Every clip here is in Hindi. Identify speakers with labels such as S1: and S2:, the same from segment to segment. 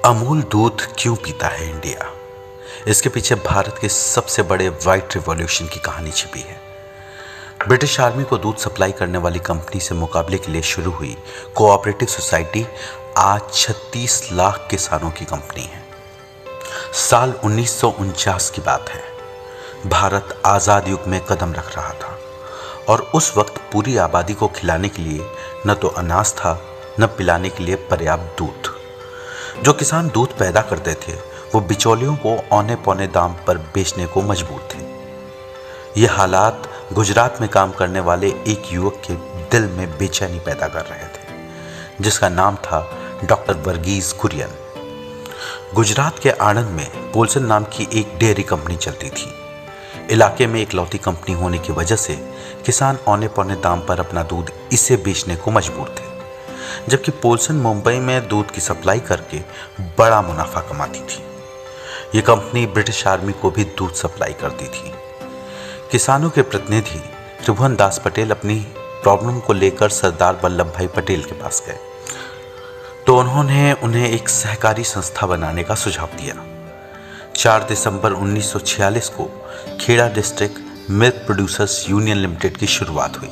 S1: अमूल दूध क्यों पीता है इंडिया? इसके पीछे भारत के सबसे बड़े व्हाइट रिवॉल्यूशन की कहानी छिपी है। ब्रिटिश आर्मी को दूध सप्लाई करने वाली कंपनी से मुकाबले के लिए शुरू हुई कोऑपरेटिव सोसाइटी आज 36 लाख किसानों की कंपनी है। साल 1949 की बात है। भारत आजाद युग में कदम रख रहा था और उस वक्त पूरी आबादी को खिलाने के लिए न तो अनाज था, न पिलाने के लिए पर्याप्त दूध। जो किसान दूध पैदा करते थे वो बिचौलियों को औने पौने दाम पर बेचने को मजबूर थे। ये हालात गुजरात में काम करने वाले एक युवक के दिल में बेचैनी पैदा कर रहे थे, जिसका नाम था डॉक्टर वर्गीस कुरियन। गुजरात के आणंद में पोल्सन नाम की एक डेयरी कंपनी चलती थी। इलाके में इकलौती कंपनी होने की वजह से किसान औने पौने दाम पर अपना दूध इसे बेचने को मजबूर थे, जबकि पोल्सन मुंबई में दूध की सप्लाई करके बड़ा मुनाफा कमाती थी। ये कंपनी ब्रिटिश आर्मी को भी दूध सप्लाई करती थी। किसानों के प्रतिनिधि त्रिभुवन दास पटेल अपनी प्रॉब्लम को लेकर सरदार वल्लभ भाई पटेल के पास गए तो उन्होंने उन्हें एक सहकारी संस्था बनाने का सुझाव दिया। 4 दिसंबर 1946 को Kheda district milk producers union limited की शुरुआत हुई।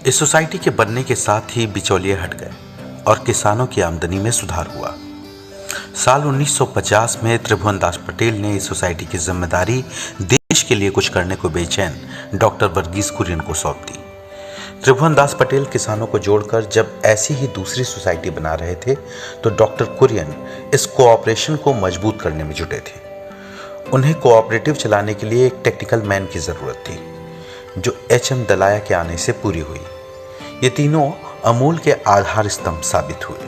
S1: इस सोसाइटी के बनने के साथ ही बिचौलिए हट गए और किसानों की आमदनी में सुधार हुआ। साल 1950 में त्रिभुवन दास पटेल ने इस सोसाइटी की जिम्मेदारी देश के लिए कुछ करने को बेचैन डॉक्टर वर्गीस कुरियन को सौंप दी। त्रिभुवन दास पटेल किसानों को जोड़कर जब ऐसी ही दूसरी सोसाइटी बना रहे थे तो डॉक्टर कुरियन इस कोऑपरेशन को मजबूत करने में जुटे थे। उन्हें कोऑपरेटिव चलाने के लिए एक टेक्निकल मैन की जरूरत थी, जो एच.एम. दलाया के आने से पूरी हुई। ये तीनों अमूल के आधार स्तंभ साबित हुए।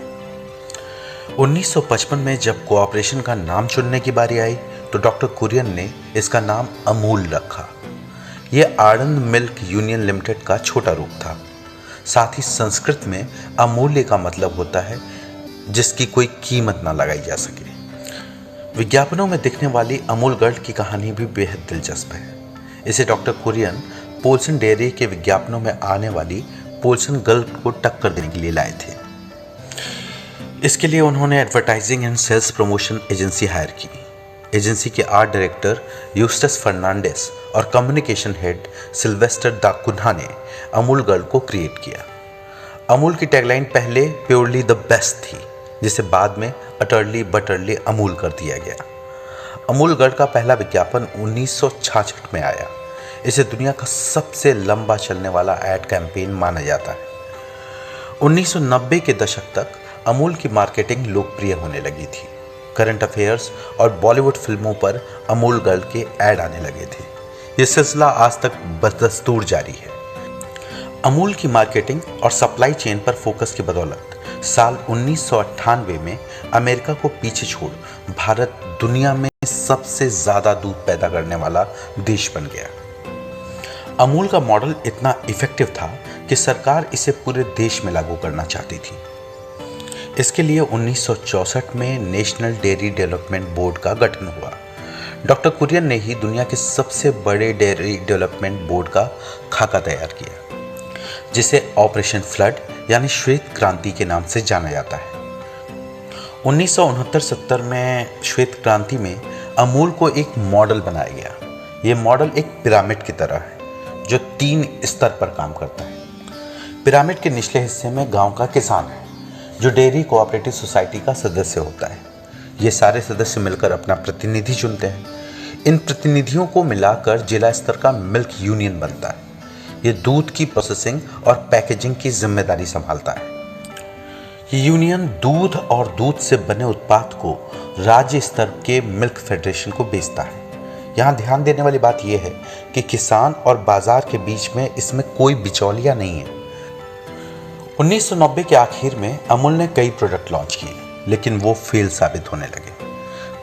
S1: 1955 में जब कोऑपरेशन का नाम चुनने की बारी आई तो डॉक्टर कुरियन ने इसका नाम अमूल रखा। यह आणंद मिल्क यूनियन लिमिटेड का छोटा रूप था। साथ ही संस्कृत में अमूल्य का मतलब होता है जिसकी कोई कीमत ना लगाई जा सके। विज्ञापनों में दिखने वाली अमूल गर्ल की कहानी भी बेहद दिलचस्प है। इसे डॉक्टर कुरियन पोल्सन डेयरी के विज्ञापनों में आने वाली पोल्सन गर्ल को टक्कर देने के लिए लाए थे। इसके लिए उन्होंने advertising and sales promotion agency hire की। एजेंसी के आर्ट डायरेक्टर यूस्टस फर्नांडिस और कम्युनिकेशन हेड सिल्वेस्टर दा कुन्हा ने अमूल गर्ल को क्रिएट किया। अमूल की टैगलाइन पहले प्योरली द बेस्ट थी, जिसे बाद में अटरली बटरली अमूल कर दिया गया। अमूल गर्ल का पहला विज्ञापन 1966 में आया। इसे दुनिया का सबसे लंबा चलने वाला एड कैंपेन माना जाता है। 1990 के दशक तक अमूल की मार्केटिंग लोकप्रिय होने लगी थी। करंट अफेयर्स और बॉलीवुड फिल्मों पर अमूल गर्ल के ऐड आने लगे थे। ये सिलसिला आज तक बदस्तूर जारी है। अमूल की मार्केटिंग और सप्लाई चेन पर फोकस की बदौलत साल 1998 में अमेरिका को पीछे छोड़ भारत दुनिया में सबसे ज्यादा दूध पैदा करने वाला देश बन गया। अमूल का मॉडल इतना इफेक्टिव था कि सरकार इसे पूरे देश में लागू करना चाहती थी। इसके लिए 1964 में नेशनल डेयरी डेवलपमेंट बोर्ड का गठन हुआ। डॉक्टर कुरियन ने ही दुनिया के सबसे बड़े डेयरी डेवलपमेंट बोर्ड का खाका तैयार किया, जिसे ऑपरेशन फ्लड यानी श्वेत क्रांति के नाम से जाना जाता है। 1969-70 में श्वेत क्रांति में अमूल को एक मॉडल बनाया गया। ये मॉडल एक पिरामिड की तरह है जो 3 स्तर पर काम करता है। पिरामिड के निचले हिस्से में गांव का किसान है, जो डेयरी कोऑपरेटिव सोसाइटी का सदस्य होता है। ये सारे सदस्य मिलकर अपना प्रतिनिधि चुनते हैं। इन प्रतिनिधियों को मिलाकर जिला स्तर का मिल्क यूनियन बनता है। ये दूध की प्रोसेसिंग और पैकेजिंग की जिम्मेदारी संभालता है। ये यूनियन दूध और दूध से बने उत्पाद को राज्य स्तर के मिल्क फेडरेशन को बेचता है। यहाँ ध्यान देने वाली बात यह है कि किसान और बाजार के बीच में इसमें कोई बिचौलिया नहीं है। 1990 के आखिर में अमूल ने कई प्रोडक्ट लॉन्च किए, लेकिन वो फेल साबित होने लगे।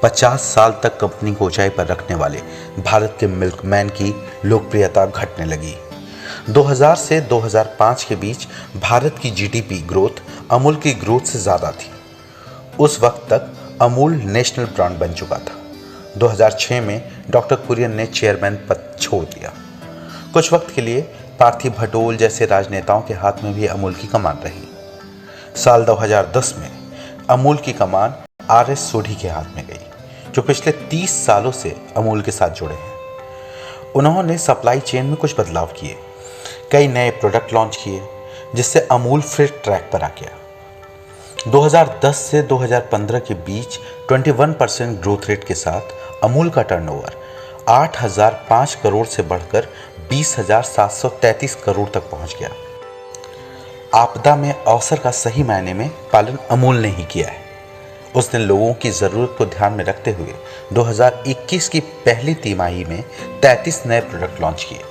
S1: 50 साल तक कंपनी को ऊंचाई पर रखने वाले भारत के मिल्कमैन की लोकप्रियता घटने लगी। 2000 से 2005 के बीच भारत की जीडीपी ग्रोथ अमूल की ग्रोथ से ज़्यादा थी। उस वक्त तक अमूल नेशनल ब्रांड बन चुका था। 2006 में डॉक्टर कुरियन ने चेयरमैन पद छोड़ दिया। कुछ वक्त के लिए पार्थिव भटोल जैसे राजनेताओं के हाथ में भी अमूल की कमान रही। साल 2010 में अमूल की कमान RS सोढी के हाथ में गई, जो पिछले 30 सालों से अमूल के साथ जुड़े हैं। उन्होंने सप्लाई चेन में कुछ बदलाव किए, कई नए प्रोडक्ट लॉन्च किए, जिससे अमूल फिर ट्रैक पर आ गया। 2010 से 2015 के बीच 21% ग्रोथ रेट के साथ अमूल का टर्नओवर 8,005 करोड़ से बढ़कर 20,733 करोड़ तक पहुंच गया। आपदा में अवसर का सही मायने में पालन अमूल ने ही किया है। उसने लोगों की ज़रूरत को ध्यान में रखते हुए 2021 की पहली तिमाही में 33 नए प्रोडक्ट लॉन्च किए।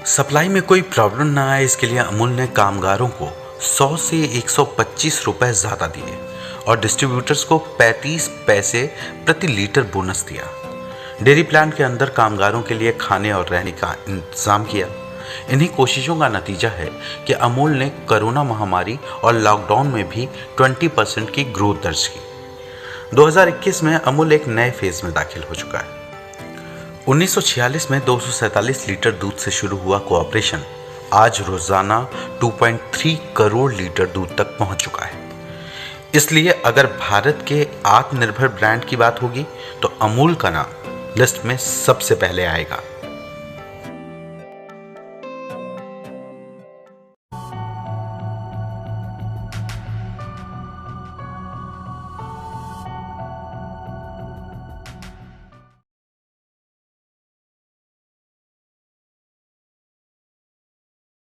S1: सप्लाई में कोई प्रॉब्लम ना आए, इसके लिए अमूल ने कामगारों को 100 से 125 रुपए ज़्यादा दिए और डिस्ट्रीब्यूटर्स को 35 पैसे प्रति लीटर बोनस दिया। डेयरी प्लांट के अंदर कामगारों के लिए खाने और रहने का इंतजाम किया। इन्हीं कोशिशों का नतीजा है कि अमूल ने कोरोना महामारी और लॉकडाउन में भी 20% की ग्रोथ दर्ज की। 2021 में अमूल एक नए फेज में दाखिल हो चुका है। 1946 में 247 लीटर दूध से शुरू हुआ कोऑपरेशन आज रोजाना 2.3 करोड़ लीटर दूध तक पहुंच चुका है। इसलिए अगर भारत के आत्मनिर्भर ब्रांड की बात होगी तो अमूल का नाम लिस्ट में सबसे पहले आएगा।